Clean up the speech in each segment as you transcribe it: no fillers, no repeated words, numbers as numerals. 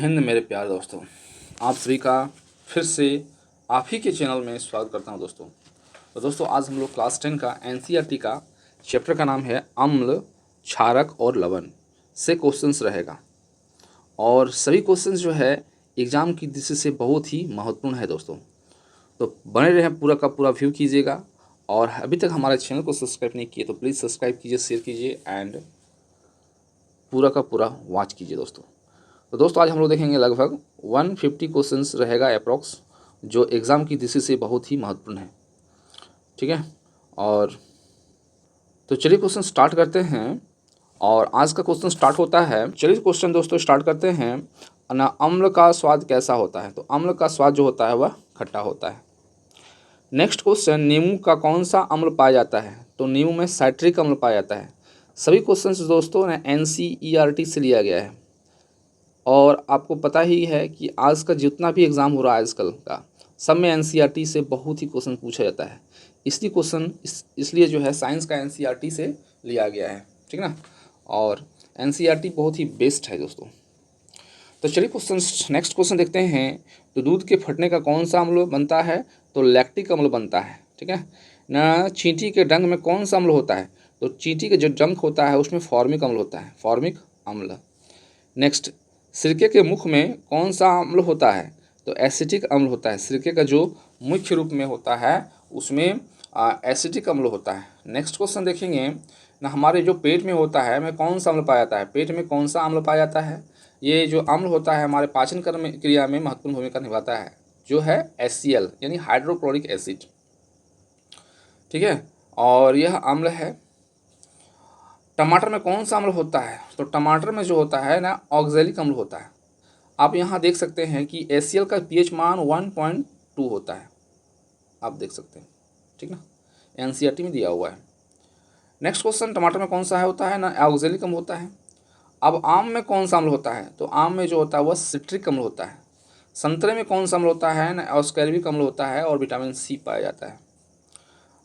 हिंद मेरे प्यारे दोस्तों, आप सभी का फिर से आप ही के चैनल में स्वागत करता हूं दोस्तों। तो दोस्तों आज हम लोग क्लास 10 का एनसीईआरटी का चैप्टर का नाम है अम्ल, क्षारक और लवण से क्वेश्चंस रहेगा। और सभी क्वेश्चंस जो है एग्ज़ाम की दृष्टि से बहुत ही महत्वपूर्ण है दोस्तों। तो बने रहें, पूरा का पूरा व्यू कीजिएगा। और अभी तक हमारे चैनल को सब्सक्राइब नहीं किए तो प्लीज़ सब्सक्राइब कीजिए, शेयर कीजिए एंड पूरा का पूरा वॉच कीजिए दोस्तों। तो दोस्तों आज हम लोग देखेंगे लगभग 150 क्वेश्चंस रहेगा अप्रॉक्स, जो एग्ज़ाम की दृष्टि से बहुत ही महत्वपूर्ण है। ठीक है, और तो चलिए क्वेश्चन स्टार्ट करते हैं। और आज का क्वेश्चन स्टार्ट होता है, चलिए क्वेश्चन दोस्तों स्टार्ट करते हैं ना। अम्ल का स्वाद कैसा होता है? तो अम्ल का स्वाद जो होता है वह खट्टा होता है। नेक्स्ट क्वेश्चन, नींबू का कौन सा अम्ल पाया जाता है? तो नींबू में साइट्रिक अम्ल पाया जाता है। सभी क्वेश्चन दोस्तों ने एनसीईआरटी से लिया गया है। और आपको पता ही है कि आज का जितना भी एग्ज़ाम हो रहा है आजकल का, सब में एनसीईआरटी से बहुत ही क्वेश्चन पूछा जाता है। इसलिए क्वेश्चन इसलिए जो है साइंस का एनसीईआरटी से लिया गया है, ठीक ना। और एनसीईआरटी बहुत ही बेस्ट है दोस्तों। तो चलिए क्वेश्चन नेक्स्ट क्वेश्चन देखते हैं। तो दूध के फटने का कौन सा अम्ल बनता है? तो लैक्टिक अम्ल बनता है, ठीक है ना। चींटी के डंक में कौन सा अम्ल होता है? तो चींटी के जो डंक होता है उसमें फॉर्मिक अम्ल होता है, फॉर्मिक अम्ल। नेक्स्ट, सिरके के मुख में कौन सा अम्ल होता है? तो एसिटिक अम्ल होता है। सिरके का जो मुख्य रूप में होता है उसमें एसिटिक अम्ल होता है। नेक्स्ट क्वेश्चन देखेंगे ना, हमारे जो पेट में होता है में कौन सा अम्ल पाया जाता है? पेट में कौन सा अम्ल पाया जाता है? ये जो अम्ल होता है हमारे पाचन क्रिया में महत्वपूर्ण भूमिका निभाता है, जो है HCl यानी हाइड्रोक्लोरिक एसिड, ठीक है। और यह अम्ल है। टमाटर में कौन सा अम्ल होता है? तो टमाटर में जो होता है ना ऑक्जेलिक अम्ल होता है। आप यहाँ देख सकते हैं कि HCl का pH मान 1.2 होता है, आप देख सकते हैं, ठीक ना, एनसीईआरटी में दिया हुआ है। नेक्स्ट क्वेश्चन, टमाटर में कौन सा है होता है ना ऑक्जेलिक अम्ल होता है। अब आम में कौन सा अम्ल होता है? तो आम में जो होता है वह सिट्रिक अम्ल होता है। संतरे में कौन सा अम्ल होता है ना एस्कॉर्बिक अम्ल होता है और विटामिन सी पाया जाता है।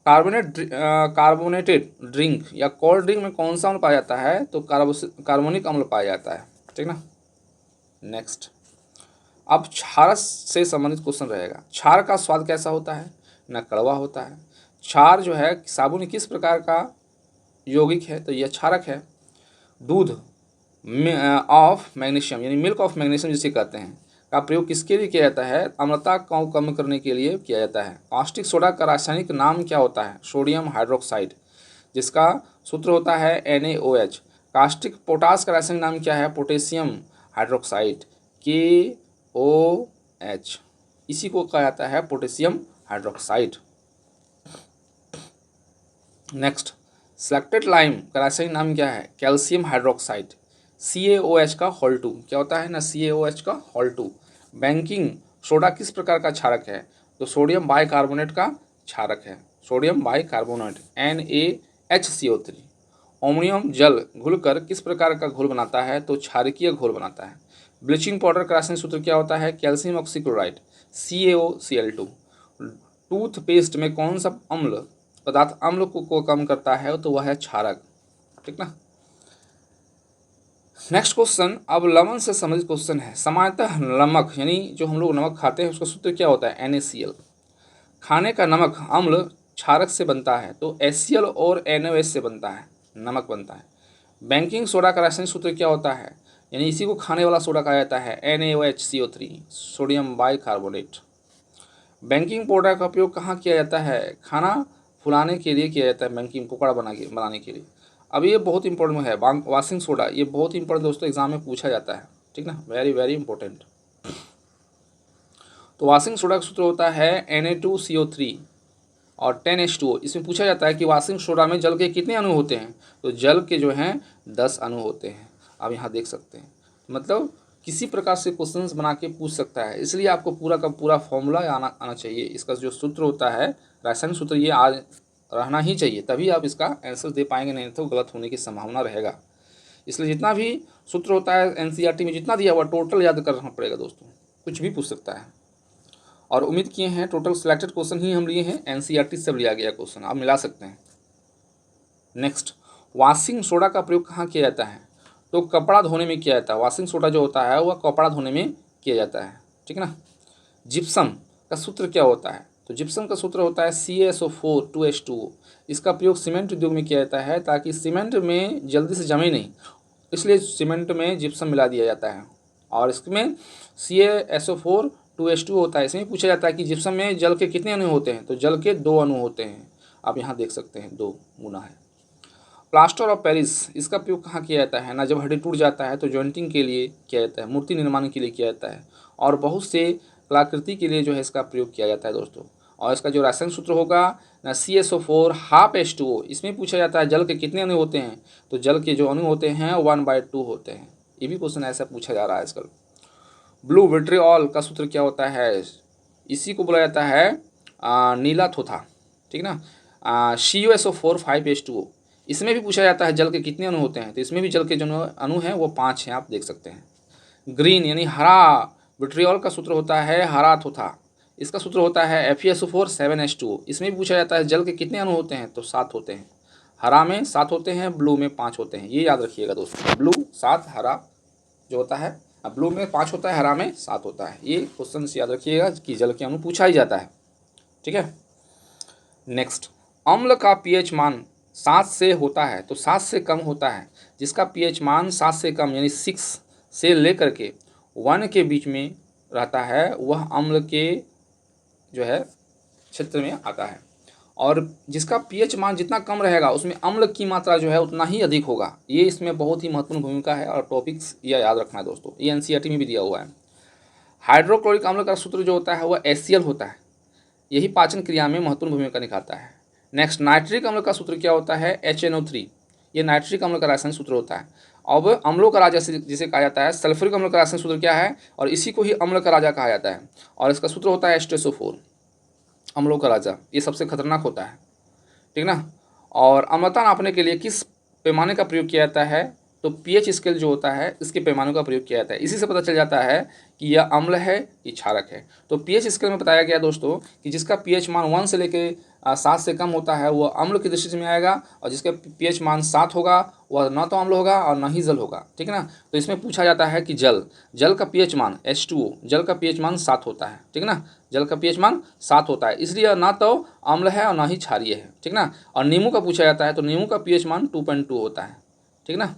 कार्बोनेटेड ड्रिंक या कोल्ड ड्रिंक में कौन सा अम्ल पाया जाता है? तो कार्बोनिक अम्ल पाया जाता है, ठीक ना। नेक्स्ट, अब क्षार से संबंधित क्वेश्चन रहेगा। क्षार का स्वाद कैसा होता है? ना कड़वा होता है। क्षार जो है साबुन किस प्रकार का यौगिक है? तो यह क्षारक है। दूध ऑफ मैग्नीशियम यानी मिल्क ऑफ मैग्नीशियम जिसे कहते हैं का प्रयोग किसके लिए किया जाता है? अम्लता को कम करने के लिए किया जाता है। कास्टिक सोडा का रासायनिक नाम क्या होता है? सोडियम हाइड्रोक्साइड, जिसका सूत्र होता है NaOH। कास्टिक पोटास का रासायनिक नाम क्या है? Potassium hydroxide, KOH। इसी को कहा जाता है potassium hydroxide. Next, selected lime का रासायनिक नाम क्या है? कैल्शियम हाइड्रोक्साइड, CaOH का होल 2। क्या होता है ना? CaOH का होल 2। बेकिंग सोडा किस प्रकार का क्षारक है? तो सोडियम बाइकार्बोनेट का क्षारक है, सोडियम बाइकार्बोनेट NaHCO3। अमोनियम जल घुलकर किस प्रकार का घोल बनाता है? तो क्षारकीय घोल बनाता है। ब्लीचिंग पाउडर का रासायनिक सूत्र क्या होता है? Calcium oxychloride, CaOCl2। टूथपेस्ट में कौन सा अम्ल पदार्थ अम्ल को कम करता है? तो वह है क्षारक, ठीक ना। नेक्स्ट क्वेश्चन, अब लवण से संबंधित क्वेश्चन है। सामान्यतः नमक यानी जो हम लोग नमक खाते हैं उसका सूत्र क्या होता है? NaCl। खाने का नमक अम्ल क्षारक से बनता है, तो HCl और NaOH से बनता है, नमक बनता है। बेकिंग सोडा का रासायनिक सूत्र क्या होता है? यानी इसी को खाने वाला सोडा कहा जाता है, NaOHCO3, sodium bicarbonate. Baking powder का उपयोग कहाँ किया जाता है? खाना फुलाने के लिए किया जाता है, बेकिंग पकौड़ा बनाने के लिए। अब ये बहुत इंपॉर्टेंट है, वाशिंग सोडा, ये बहुत इंपॉर्टेंट दोस्तों, एग्जाम में पूछा जाता है, ठीक ना, वेरी वेरी इंपॉर्टेंट। तो वाशिंग सोडा का सूत्र होता है Na2CO3 और 10H2O। इसमें पूछा जाता है कि वाशिंग सोडा में जल के कितने अणु होते हैं? तो जल के जो हैं 10 अणु होते हैं, आप यहाँ देख सकते हैं। मतलब किसी प्रकार से क्वेश्चंस बना के पूछ सकता है, इसलिए आपको पूरा का पूरा फॉर्मूला आना चाहिए। इसका जो सूत्र होता है रासायनिक सूत्र, ये आज रहना ही चाहिए, तभी आप इसका आंसर दे पाएंगे, नहीं तो गलत होने की संभावना रहेगा। इसलिए जितना भी सूत्र होता है एनसीईआरटी में जितना दिया हुआ टोटल याद करना पड़ेगा दोस्तों, कुछ भी पूछ सकता है। और उम्मीद किए हैं टोटल सिलेक्टेड क्वेश्चन ही हम लिए हैं, एनसीईआरटी से लिया गया क्वेश्चन आप मिला सकते हैं। नेक्स्ट, वाशिंग सोडा का प्रयोग कहाँ किया जाता है? तो कपड़ा धोने में किया जाता है, वॉशिंग सोडा जो होता है वह कपड़ा धोने में किया जाता है, ठीक है ना। जिप्सम का सूत्र क्या होता है, तो जिप्सम का सूत्र होता है CaSO4 2H2O। इसका प्रयोग सीमेंट उद्योग में किया जाता है ताकि सीमेंट में जल्दी से जमे नहीं, इसलिए सीमेंट में जिप्सम मिला दिया जाता है। और इसमें CaSO4 2H2O होता है। इसमें पूछा जाता है कि जिप्सम में जल के कितने अणु होते हैं, तो जल के 2 अणु होते हैं। आप यहाँ देख सकते हैं 2 गुना है। प्लास्टर ऑफ पेरिस, इसका प्रयोग कहाँ किया जाता है ना, जब हड्डी टूट जाता है तो जॉइंटिंग के लिए किया जाता है, मूर्ति निर्माण के लिए किया जाता है, और बहुत से कलाकृति के लिए जो है इसका प्रयोग किया जाता है दोस्तों। और इसका जो रासायनिक सूत्र होगा ना CaSO4 हाफ H2O। इसमें पूछा जाता है जल के कितने अणु होते हैं, तो जल के जो अणु होते हैं 1/2 होते हैं। ये भी क्वेश्चन ऐसा पूछा जा रहा है आजकल। ब्लू विट्रियोल का सूत्र क्या होता है, इसी को बोला जाता है नीला थोथा, ठीक ना। CuSO4 5H2O। इसमें भी पूछा जाता है जल के कितने अणु होते हैं, तो इसमें भी जल के जो अणु हैं वो 5 हैं, आप देख सकते हैं। ग्रीन यानी हरा विट्रियोल का सूत्र होता है हरा थोथा। इसका सूत्र होता है FeSO4 7H2O। इसमें भी पूछा जाता है जल के कितने अणु होते हैं, तो 7 होते हैं। हरा में 7 होते हैं, ब्लू में 5 होते हैं, ये याद रखिएगा दोस्तों। ब्लू 7, हरा जो होता है ब्लू में 5 होता है, हरा में 7 होता है। ये क्वेश्चन याद रखिएगा कि जल के अणु पूछा ही जाता है, ठीक है। नेक्स्ट, अम्ल का pH मान 7 से होता है तो 7 से कम होता है। जिसका pH मान 7 से कम यानी 6 से लेकर के 1 के बीच में रहता है वह अम्ल के जो है क्षेत्र में आता है। और जिसका pH मान जितना कम रहेगा उसमें अम्ल की मात्रा जो है उतना ही अधिक होगा। ये इसमें बहुत ही महत्वपूर्ण भूमिका है और टॉपिक्स यह याद रखना है दोस्तों, ये NCERT में भी दिया हुआ है। हाइड्रोक्लोरिक अम्ल का सूत्र जो होता है वह HCl होता है, यही पाचन क्रिया में महत्वपूर्ण भूमिका निभाता है। नेक्स्ट, नाइट्रिक अम्ल का सूत्र क्या होता है HNO3। ये नाइट्रिक अम्ल का रासायनिक सूत्र होता है। अब अम्लों का राजा जिसे कहा जाता है, सल्फ्यूरिक अम्ल का रासायनिक सूत्र क्या है, और इसी को ही अम्ल का राजा कहा जाता है, और इसका सूत्र होता है H2SO4। अम्लों का राजा ये सबसे खतरनाक होता है, ठीक ना। और अम्लता नापने के लिए किस पैमाने का प्रयोग किया जाता है, तो pH स्केल जो होता है इसके पैमानों का प्रयोग किया जाता है। इसी से पता चल जाता है कि यह अम्ल है ये क्षारक है। तो pH स्केल में बताया गया दोस्तों कि जिसका pH मान 1 से लेकर 7 से कम होता है वह अम्ल की दृष्टि में आएगा, और जिसका pH मान 7 होगा वह न तो अम्ल होगा और न ही जल होगा, ठीक है ना। तो इसमें पूछा जाता है कि जल का pH मान H2O, जल का pH मान 7 होता है, ठीक है ना। जल का pH मान 7 होता है, इसलिए ना तो अम्ल है और ना ही क्षारीय है, ठीक ना। और नींबू का पूछा जाता है तो नींबू का pH मान 2.2 होता है, ठीक ना।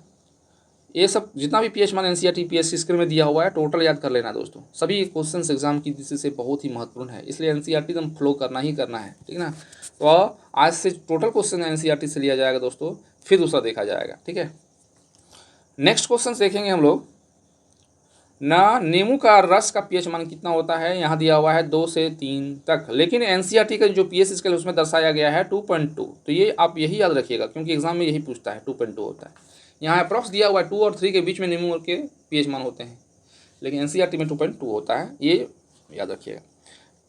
ये सब जितना भी pH मान NCERT PSC स्केल में दिया हुआ है टोटल याद कर लेना दोस्तों। सभी क्वेश्चंस एग्जाम की दृष्टि से बहुत ही महत्वपूर्ण है, इसलिए NCERT एकदम फ्लो करना ही करना है, ठीक ना। तो आज से टोटल क्वेश्चन NCERT से लिया जाएगा दोस्तों, फिर दूसरा देखा जाएगा, ठीक है। नेक्स्ट क्वेश्चन देखेंगे हम लोग ना, नींबू का रस का pH मान कितना होता है, यहाँ दिया हुआ है 2 से 3 तक, लेकिन NCERT का जो pH स्केल उसमें दर्शाया गया है 2.2। तो ये आप यही याद रखिएगा क्योंकि एग्जाम में यही पूछता है, 2.2 होता है। यहाँ अप्रॉक्स दिया हुआ है 2 और 3 के बीच में नींबू के pH मान होते हैं, लेकिन NCERT में 2.2 होता है, ये याद रखिएगा।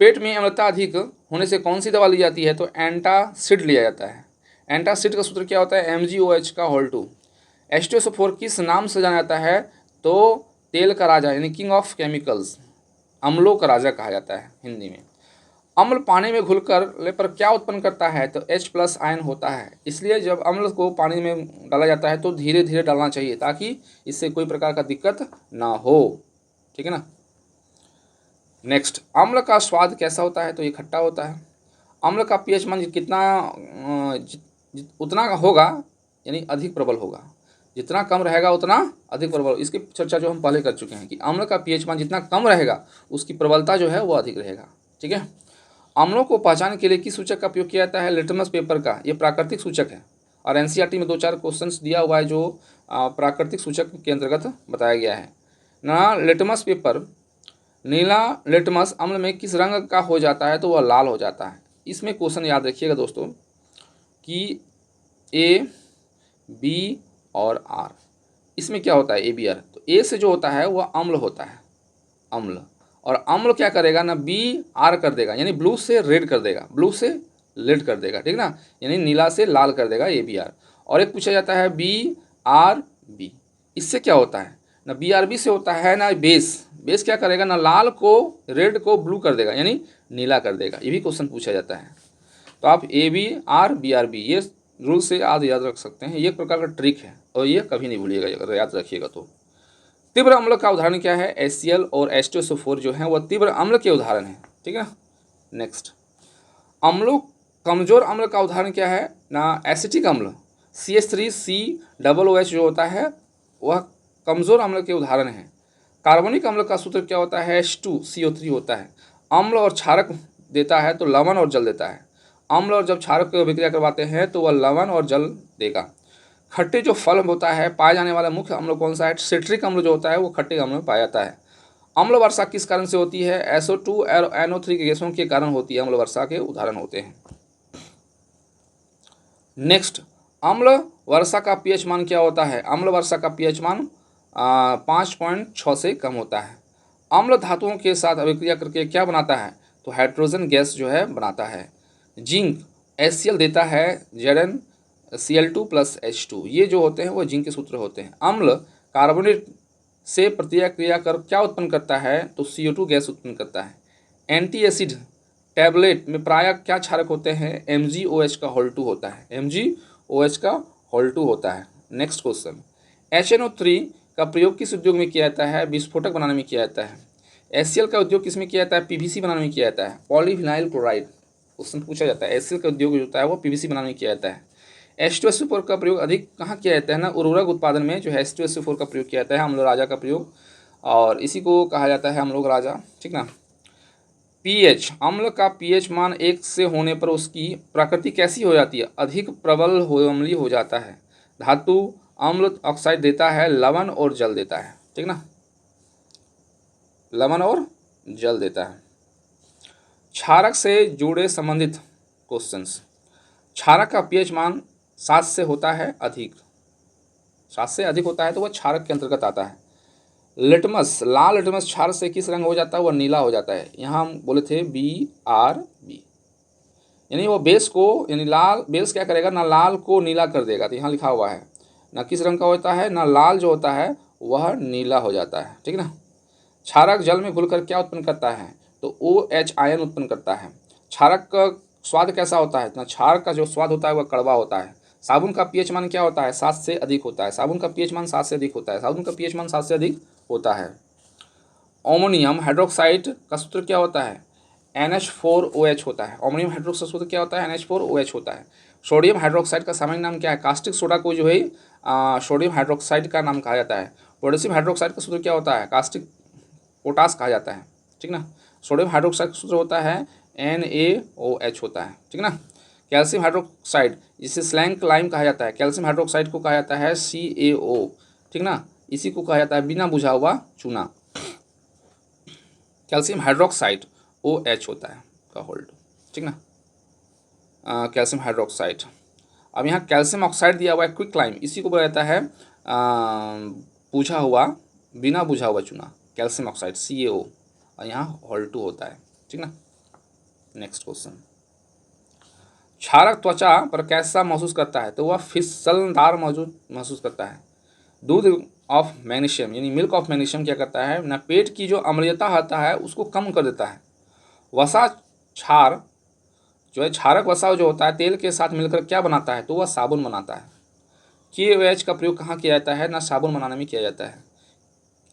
पेट में अम्लता अधिक होने से कौन सी दवा ली जाती है, तो एंटासिड लिया जाता है। एंटासिड का सूत्र क्या होता है MgOH का होल 2। H2SO4 किस नाम से जाना जाता है, तो तेल का राजा यानी किंग ऑफ केमिकल्स, अम्लों का राजा कहा जाता है हिंदी में। अम्ल पानी में घुलकर ले पर क्या उत्पन्न करता है, तो H+ आयन होता है। इसलिए जब अम्ल को पानी में डाला जाता है तो धीरे धीरे डालना चाहिए ताकि इससे कोई प्रकार का दिक्कत ना हो, ठीक है ना। नेक्स्ट, अम्ल का स्वाद कैसा होता है, तो ये खट्टा होता है। अम्ल का pH मान कितना उतना होगा यानी अधिक प्रबल होगा, जितना कम रहेगा उतना अधिक प्रबल। इसकी चर्चा जो हम पहले कर चुके हैं कि अम्ल का pH मान जितना कम रहेगा उसकी प्रबलता जो है वो अधिक रहेगा, ठीक है। अम्लों को पहचान के लिए किस सूचक का उपयोग किया जाता है, लिटमस पेपर का। ये प्राकृतिक सूचक है और NCERT में 2-4 क्वेश्चंस दिया हुआ है जो प्राकृतिक सूचक के अंतर्गत बताया गया है ना। लिटमस पेपर, नीला लिटमस अम्ल में किस रंग का हो जाता है, तो वह लाल हो जाता है। इसमें क्वेश्चन याद रखिएगा दोस्तों कि A, B और R, इसमें क्या होता है A, B, R। तो A से जो होता है वह अम्ल होता है, अम्ल, और अम्ल क्या करेगा ना BR कर देगा यानी ब्लू से रेड कर देगा, ब्लू से रेड कर देगा, ठीक ना, यानी नीला से लाल कर देगा ABR। और एक पूछा जाता है BRB, इससे क्या होता है ना, BRB से होता है ना बेस क्या करेगा ना लाल को रेड को ब्लू कर देगा यानी नीला कर देगा। ये भी क्वेश्चन पूछा जाता है। तो आप ABR BRB ये रूल से याद रख सकते हैं, ये एक प्रकार का ट्रिक है और ये कभी नहीं भूलिएगा अगर याद रखिएगा तो। तीव्र अम्ल का उदाहरण क्या है? HCl और H2SO4 जो है वह तीव्र अम्ल के उदाहरण है, ठीक है ना। नेक्स्ट, अम्लों कमजोर अम्ल का उदाहरण क्या है ना? एसिटिक अम्ल CH3COOH जो होता है वह कमजोर अम्ल के उदाहरण है। कार्बनिक अम्ल का सूत्र क्या होता है? H2CO3 होता है। अम्ल और क्षारक देता है तो लवण और जल देता है। अम्ल और जब क्षारक को विक्रिया करवाते हैं तो वह लवण और जल देगा। खट्टे जो फल होता है पाया जाने वाला मुख्य अम्ल कौन सा है? सिट्रिक अम्ल जो होता है वो खट्टे अम्ल में पाया जाता है। अम्ल वर्षा किस कारण से होती है? SO2 और NO3 के गैसों के कारण होती है। अम्ल वर्षा के उदाहरण होते हैं। नेक्स्ट, अम्ल वर्षा का पीएच मान क्या होता है? अम्ल वर्षा का पीएच मान 5.6 से कम होता है। अम्ल धातुओं के साथ अभिक्रिया करके क्या बनाता है? तो हाइड्रोजन गैस जो है बनाता है। जिंक HCl देता है ZnCl2 + H2, ये जो होते हैं वो जिंक के सूत्र होते हैं। अम्ल कार्बोनेट से प्रतिक्रिया कर क्या उत्पन्न करता है? तो CO2 गैस उत्पन्न करता है। एंटी एसिड टैबलेट में प्रायः क्या क्षारक होते हैं? MgOH का होल 2 होता है। MgOH का होल 2 होता है। नेक्स्ट क्वेश्चन, HNO3 का प्रयोग किस उद्योग में किया जाता है? विस्फोटक बनाने में किया जाता है। HCl का उद्योग किस में किया जाता है? PVC बनाने में किया जाता है। पॉलीविनाइल क्लोराइड क्वेश्चन पूछा जाता है। HCl का उद्योग जो होता है वो PVC बनाने में किया जाता है। H2SO4 का प्रयोग अधिक कहाँ किया जाता है ना? उर्वरक उत्पादन में जो है H2SO4 का प्रयोग किया जाता है। अम्ल राजा का प्रयोग, और इसी को कहा जाता है अम्लों राजा, ठीक ना। पीएच, अम्ल का पीएच मान 1 से होने पर उसकी प्रकृति कैसी हो जाती है? अधिक प्रबल अम्लीय हो जाता है। धातु अम्ल ऑक्साइड देता है, लवण और जल देता है, ठीक ना, लवण और जल देता है। क्षारक से जुड़े संबंधित क्वेश्चंस, क्षारक का पीएच मान 7 से होता है अधिक, 7 से अधिक होता है तो वह क्षारक के अंतर्गत आता है। लिटमस, लाल लिटमस क्षार से किस रंग हो जाता है? वह नीला हो जाता है। यहाँ हम बोले थे BRB, यानी वो बेस को, यानी लाल बेस क्या करेगा ना? लाल को नीला कर देगा। तो यहाँ लिखा हुआ है ना किस रंग का होता है ना? लाल जो होता है वह नीला हो जाता है, ठीक ना। क्षारक जल में घुलकर क्या उत्पन्न करता है? तो OH आयन उत्पन्न करता है। क्षारक का स्वाद कैसा होता है ना? क्षारक का जो स्वाद होता है वह कड़वा होता है। साबुन का पीएच मान क्या होता है? 7 से अधिक होता है। साबुन का पीएच मान 7 से अधिक होता है। साबुन का पीएच मान 7 से अधिक होता है। अमोनियम हाइड्रोक्साइड का सूत्र क्या होता है? NH4OH होता है। अमोनियम हाइड्रोक्साइड का सूत्र क्या होता है? NH4OH होता है। सोडियम हाइड्रोक्साइड का सामान्य नाम क्या है? कास्टिक सोडा को जो है सोडियम हाइड्रोक्साइड का नाम कहा जाता है। पोटेशियम हाइड्रोक्साइड का सूत्र क्या होता है? कास्टिक पोटास कहा जाता है, ठीक ना। सोडियम हाइड्रोक्साइड का सूत्र होता है NaOH होता है, ठीक ना। कैल्शियम हाइड्रोक्साइड जिसे स्लैंग लाइम कहा जाता है, कैल्शियम हाइड्रोक्साइड को कहा जाता है CaO, ठीक ना। इसी को कहा जाता है बिना बुझा हुआ चूना। कैल्शियम हाइड्रोक्साइड OH होता है का होल्ड, ठीक ना, कैल्शियम हाइड्रोक्साइड। अब यहाँ कैल्शियम ऑक्साइड दिया हुआ है क्विक लाइम, इसी को बोला जाता है बुझा हुआ, बिना बुझा हुआ चूना, कैल्शियम ऑक्साइड CaO, और यहाँ होल्ड 2 होता है, ठीक ना। नेक्स्ट क्वेश्चन, क्षारक त्वचा पर कैसा महसूस करता है? तो वह फिसलनदार महसूस करता है। दूध ऑफ मैग्नीशियम यानी मिल्क ऑफ मैग्नीशियम क्या करता है ना? पेट की जो अम्लीयता होता है उसको कम कर देता है। वसा क्षार जो है, क्षारक वसा जो होता है तेल के साथ मिलकर क्या बनाता है? तो वह साबुन बनाता है। KOH का प्रयोग कहाँ किया जाता है ना? साबुन बनाने में किया जाता है।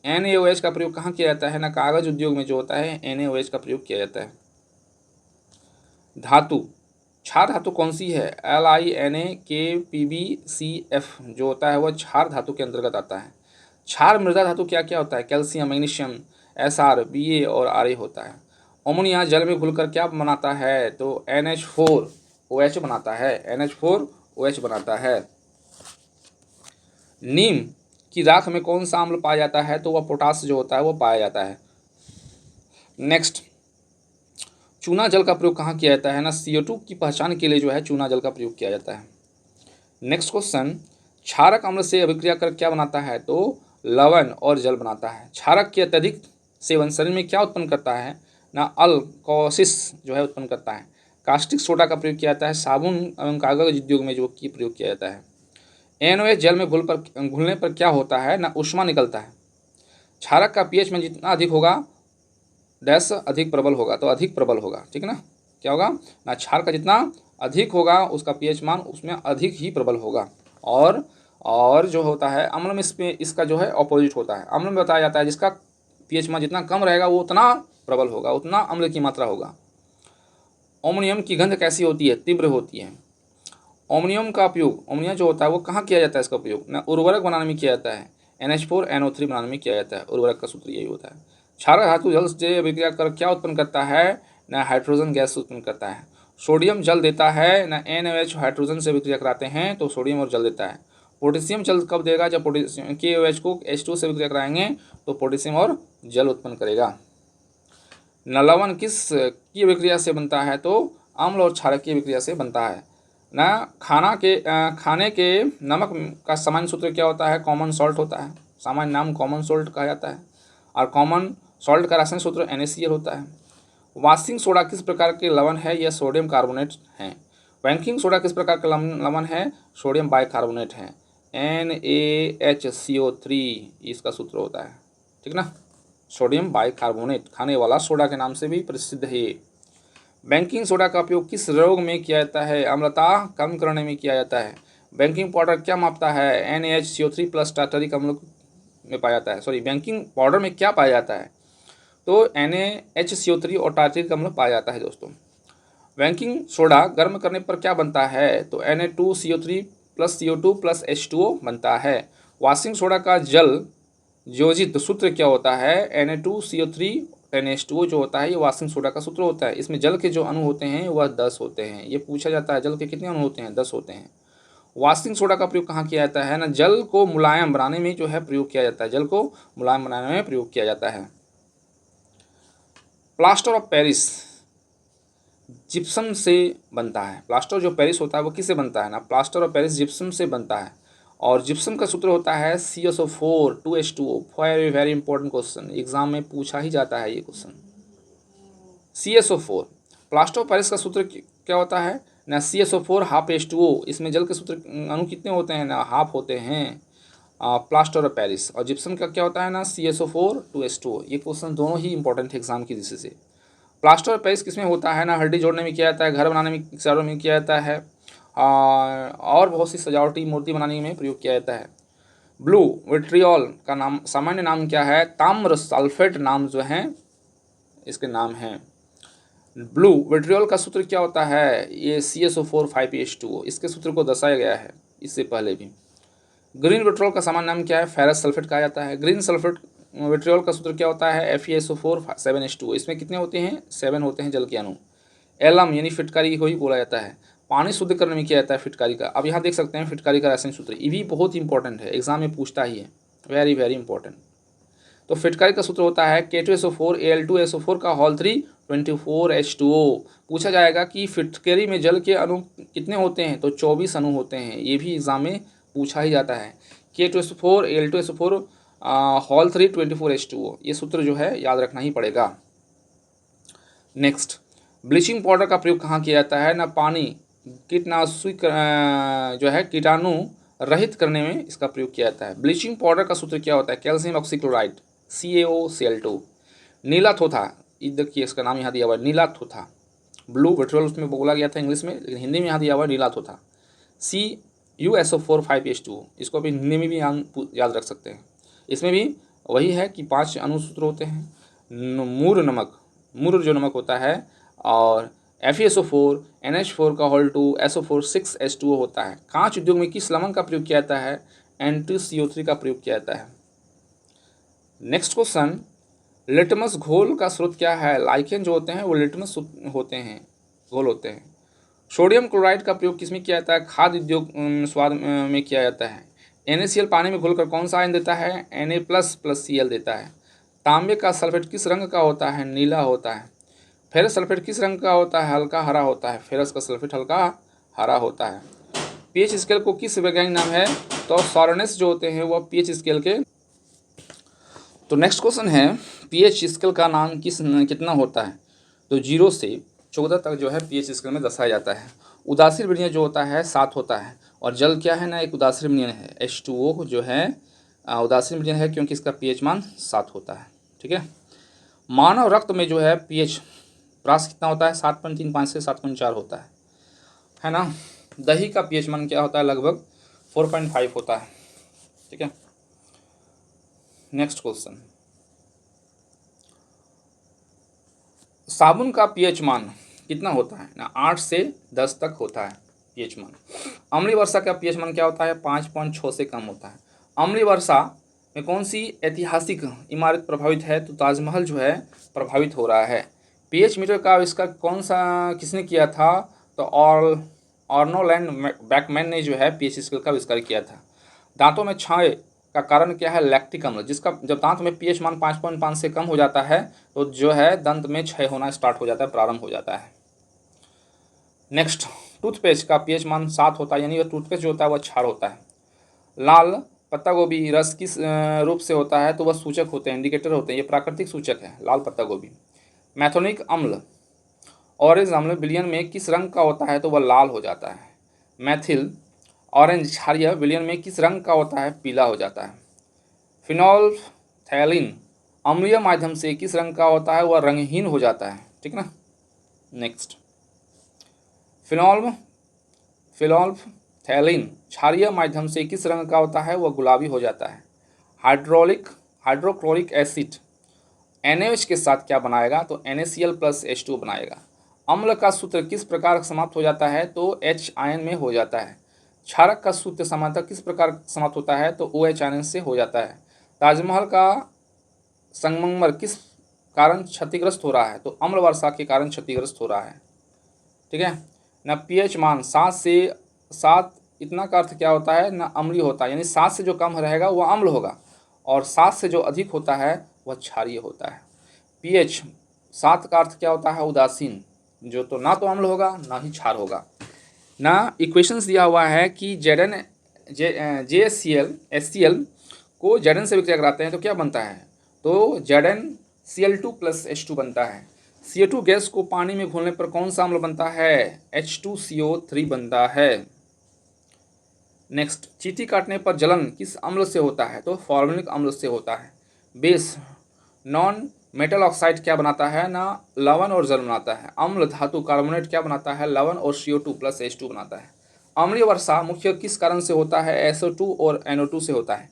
NaOH का प्रयोग कहाँ किया जाता है ना? कागज उद्योग में जो होता है NaOH का प्रयोग किया जाता है। धातु, क्षार धातु कौन सी है? LiNaKPbCf जो होता है वह क्षार धातु के अंतर्गत आता है। क्षार मृदा धातु क्या क्या होता है? कैल्शियम, मैग्नीशियम, Sr, Ba और Ra होता है। अमोनिया जल में घुलकर क्या बनाता है? तो NH4OH बनाता है, NH4OH बनाता है। नीम की राख में कौन सा अम्ल पाया जाता है? तो वह पोटास जो होता है वो पाया जाता है। नेक्स्ट, चूना जल का प्रयोग कहाँ किया जाता है ना? CO2 की पहचान के लिए जो है चूना जल का प्रयोग किया जाता है। नेक्स्ट क्वेश्चन, क्षारक अम्ल से अभिक्रिया कर क्या बनाता है? तो लवण और जल बनाता है। क्षारक के अत्यधिक सेवन शरीर में क्या उत्पन्न करता है ना? अल्कोसिस जो है उत्पन्न करता है। कास्टिक सोडा का प्रयोग किया जाता है साबुन एवं कागज उद्योग में जो कि प्रयोग किया जाता है। NaOH जल में घुलने पर क्या होता है ना? ऊष्मा निकलता है। क्षारक का पीएच में जितना अधिक होगा डैश अधिक प्रबल होगा, तो अधिक प्रबल होगा, ठीक है ना। क्या होगा ना? क्षार का जितना अधिक होगा उसका पीएच मान उसमें अधिक ही प्रबल होगा। और जो होता है अम्ल में इसमें इसका जो है ऑपोजिट होता है। अम्ल में बताया जाता है जिसका पीएच मान जितना कम रहेगा वो उतना प्रबल होगा, उतना अम्ल की मात्रा होगा। अमोनियम की गंध कैसी होती है? तीव्र होती है। अमोनियम का उपयोग, अमोनिया जो होता है वो कहाँ किया जाता है? इसका उपयोग ना उर्वरक बनाने में किया जाता है, NH4NO3 बनाने में किया जाता है। उर्वरक का सूत्र यही होता है। क्षारक धातु जल से अभिक्रिया कर क्या उत्पन्न करता है? ना हाइड्रोजन गैस उत्पन्न करता है। सोडियम जल देता है ना, NaOH हाइड्रोजन से अभिक्रिया कराते हैं तो सोडियम और जल देता है। पोटेशियम जल कब देगा? जब पोटेशियम KOH को H2 से अभिक्रिया कराएंगे तो पोटेशियम और जल उत्पन्न करेगा। लवण किस की अभिक्रिया से बनता है? तो अम्ल और क्षारक की अभिक्रिया से बनता है ना। खाने के नमक का सामान्य सूत्र क्या होता है? कॉमन सॉल्ट होता है। सामान्य नाम कॉमन सॉल्ट कहा जाता है और कॉमन सॉल्ट का रासायनिक सूत्र NaCl होता है। वाशिंग सोडा किस प्रकार के लवण है? यह सोडियम कार्बोनेट है। बेकिंग सोडा किस प्रकार का लवण है? सोडियम बाइकार्बोनेट है। NaHCO3 इसका सूत्र होता है, ठीक ना। सोडियम बाइकार्बोनेट खाने वाला सोडा के नाम से भी प्रसिद्ध है। बेकिंग सोडा का उपयोग किस रोग में किया जाता है? अम्लता कम करने में किया जाता है। बेकिंग पाउडर क्या मापता है? NaHCO3 प्लस टार्टरिक अम्ल में पाया जाता है। सॉरी, बेकिंग पाउडर में क्या पाया जाता है? तो NaHCO3 और टार्टरिक अम्ल पाया जाता है दोस्तों। बेकिंग सोडा गर्म करने पर क्या बनता है? तो Na2CO3 plus CO2 plus H2O बनता है। वाशिंग सोडा का जल योजित सूत्र क्या होता है? Na2CO3 NH2O जो होता है ये वाशिंग सोडा का सूत्र होता है। इसमें जल के जो अणु होते हैं वह 10 होते हैं। ये पूछा जाता है जल के कितने अणु होते हैं? 10 होते हैं। वाशिंग सोडा का प्रयोग कहाँ किया जाता है? ना, जल को मुलायम बनाने में जो है प्रयोग किया जाता है। जल को मुलायम बनाने में प्रयोग किया जाता है। प्लास्टर ऑफ पेरिस जिप्सम से बनता है। प्लास्टर जो पेरिस होता है वो किससे बनता है? ना, प्लास्टर ऑफ पेरिस जिप्सम से बनता है। और जिप्सम का सूत्र होता है CSO4 2H2O। Very very important question, exam में पूछा ही जाता है ये question. CSO4 plaster of Paris का सूत्र क्या होता है? ना, CSO4 हाफ H2O। इसमें जल के सूत्र अणु कितने होते हैं? ना, हाफ होते हैं प्लास्टर ऑफ पेरिस। और जिप्सम का क्या होता है? ना, CSO4 2H2O। ये क्वेश्चन दोनों ही इंपॉर्टेंट है एग्जाम की दृष्टि से। प्लास्टर ऑफ पेरिस किसमें होता है? ना, हड्डी जोड़ने में किया जाता है, घर बनाने में, शहरों में किया जाता है और बहुत सी सजावटी मूर्ति बनाने में प्रयोग किया जाता है। ब्लू विट्रियोल का नाम सामान्य नाम क्या है? ताम्र सल्फेट नाम जो है इसके नाम हैं। ब्लू विट्रियोल का सूत्र क्या होता है? ये CSO4 5H2O। इसके सूत्र को दर्शाया गया है इससे पहले भी। ग्रीन विट्रियोल का सामान्य नाम क्या है? फेरस सल्फेट कहा जाता है। ग्रीन सल्फेट विट्रियोल का सूत्र क्या होता है? FeSO4 7H2O। इसमें कितने होते हैं? 7 होते हैं जल के अणु। एलम यानी फिटकारी को ही बोला जाता है। पानी शुद्ध करने में किया जाता है फिटकारी का। अब यहाँ देख सकते हैं फिटकारी का रासायनिक सूत्र, ये भी बहुत इंपॉर्टेंट है, एग्जाम में पूछता ही है, वेरी वेरी इंपॉर्टेंट। तो फिटकारी का सूत्र होता है K2SO4 Al2SO4 का होल 3 24H2O। पूछा जाएगा कि फिटकारी में जल के अणु कितने होते हैं? तो 24 अणु होते हैं। ये भी एग्जाम में पूछा ही जाता है। K2SO4 Al2SO4 whole 3 24H2O। ये सूत्र जो है याद रखना ही पड़ेगा। नेक्स्ट, ब्लीचिंग पाउडर का प्रयोग कहाँ किया जाता है? ना, पानी कीटनाशक जो है कीटाणु रहित करने में इसका प्रयोग किया जाता है। ब्लीचिंग पाउडर का सूत्र क्या होता है? Calcium oxychloride CaOCl2। नीला थोथा, देखिए इसका नाम यहाँ दिया हुआ है नीला थोथा। ब्लू विट्रियोल उसमें बोला गया था इंग्लिश में, लेकिन हिंदी में यहाँ दिया हुआ है नीला थोथा। CuSO4 5H2O। इसको भी हिंदी में भी याद रख सकते हैं। इसमें भी वही है कि 5 अनुसूत्र होते हैं। मूर जो नमक होता है और FeSO4 NH4 का होल 2 SO4 6H2O होता है। कांच उद्योग में किस लवण का प्रयोग किया जाता है? NaCO3 का प्रयोग किया जाता है। नेक्स्ट क्वेश्चन, लिटमस घोल का स्रोत क्या है? लाइकेन जो होते हैं वो लिटमस होते हैं, घोल होते हैं। सोडियम क्लोराइड का प्रयोग किसमें किया जाता है? खाद्य उद्योग स्वाद में किया जाता है। NaCl पानी में घोलकर कौन सा आयन देता है? Na++Cl देता है। तांबे का सल्फेट किस रंग का होता है? नीला होता है। फेरस सल्फेट किस रंग का होता है? हल्का हरा होता है। फेरस का सल्फेट हल्का हरा होता है। पीएच स्केल को किस वैज्ञानिक नाम है? तो सॉरेनेस जो होते हैं वह पीएच स्केल के। तो नेक्स्ट क्वेश्चन है, पीएच स्केल का नाम कितना होता है? तो 0 से 14 तक जो है पीएच स्केल में दर्शाया जाता है। उदासीन विलयन जो होता है 7 होता है। और जल क्या है? ना, एक उदासीन विलयन है। H2O जो है उदासीन विलयन है क्योंकि इसका पीएच मान 7 होता है, ठीक है। मानव रक्त में जो है पीएच प्रास कितना होता है? 7.35 से 7.4 होता है। है ना। दही का पीएच मान क्या होता है, लगभग 4.5 होता है। ठीक है, नेक्स्ट क्वेश्चन, साबुन का पीएच मान कितना होता है ना, 8 से 10 तक होता है पीएच मान। अम्लीय वर्षा का पीएच मान क्या होता है, 5.6 से कम होता है। अम्लीय वर्षा में कौन सी ऐतिहासिक इमारत प्रभावित है, तो ताजमहल जो है प्रभावित हो रहा है। पीएच मीटर का आविष्कार कौन सा किसने किया था, तो ऑर्नोलैंड बैकमैन ने जो है पीएच स्केल का आविष्कार किया था। दांतों में क्षय का कारण क्या है, लैक्टिक अम्ल, जिसका जब दांत में पीएच मान 5.5 से कम हो जाता है तो जो है दंत में क्षय होना स्टार्ट हो जाता है, प्रारंभ हो जाता है। नेक्स्ट, टूथपेस्ट का पीएच मान 7 होता है, यानी वह टूथपेस्ट जो होता है वह क्षार होता है। लाल पत्ता गोभी रस किस रूप से होता है, तो वह सूचक होते हैं, इंडिकेटर होते हैं, ये प्राकृतिक सूचक है लाल पत्ता गोभी। मैथोनिक अम्ल ऑरेंज अम्ल विलयन में किस रंग का होता है, तो वह लाल हो जाता है। मैथिल ऑरेंज क्षारीय विलयन में किस रंग का होता है, पीला हो जाता है। फिनोल्फथैलीन अम्लीय माध्यम से किस रंग का होता है, वह रंगहीन हो जाता है। ठीक ना। नेक्स्ट, फिनोल्फथैलीन क्षारीय माध्यम से किस रंग का होता है, वह गुलाबी हो जाता है। हाइड्रोक्लोरिक एसिड NaOH के साथ क्या बनाएगा, तो NaCl प्लस H2 बनाएगा। अम्ल का सूत्र किस प्रकार समाप्त हो जाता है, तो H आयन में हो जाता है। क्षारक का सूत्र सामान्यतः किस प्रकार समाप्त होता है, तो OH आयन से हो जाता है। ताजमहल का संगमरमर किस कारण क्षतिग्रस्त हो रहा है, तो अम्ल वर्षा के कारण क्षतिग्रस्त हो रहा है। ठीक है ना। पीएच मान 7 इतना का अर्थ क्या होता है ना, अम्लीय होता है, यानी 7 से जो कम रहेगा वह अम्ल होगा, और 7 से जो अधिक होता है वह क्षारीय होता है। पीएच 7 का अर्थ क्या होता है, उदासीन, जो तो ना तो अम्ल होगा ना ही क्षार होगा ना। इक्वेशंस दिया हुआ है कि JnHCl को Zn से विक्रिया कराते हैं तो क्या बनता है, तो ZnCl2 प्लस H2 बनता है। CO2 गैस को पानी में घोलने पर कौन सा अम्ल बनता है, H2CO3 बनता है। नेक्स्ट, चींटी काटने पर जलन किस अम्ल से होता है, तो फॉर्मिक अम्ल से होता है। बेस नॉन मेटल ऑक्साइड क्या बनाता है ना, लवण और जल बनाता है। अम्ल धातु कार्बोनेट क्या बनाता है, लवण और CO2 प्लस H2 बनाता है। अम्लीय वर्षा मुख्य किस कारण से होता है, SO2 और NO2 से होता है।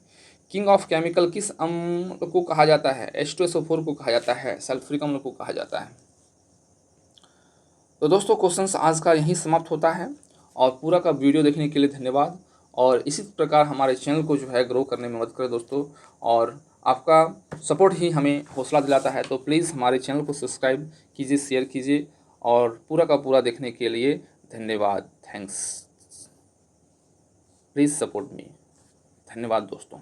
किंग ऑफ केमिकल किस अम्ल को कहा जाता है, H2SO4 को कहा जाता है, सल्फ्यूरिक अम्ल को कहा जाता है। तो दोस्तों क्वेश्चंस आज का यहीं समाप्त होता है, और पूरा का वीडियो देखने के लिए धन्यवाद। और इसी प्रकार हमारे चैनल को जो है ग्रो करने में मदद करें दोस्तों, और आपका सपोर्ट ही हमें हौसला दिलाता है। तो प्लीज़ हमारे चैनल को सब्सक्राइब कीजिए, शेयर कीजिए, और पूरा का पूरा देखने के लिए धन्यवाद। Thanks, please support me. धन्यवाद दोस्तों।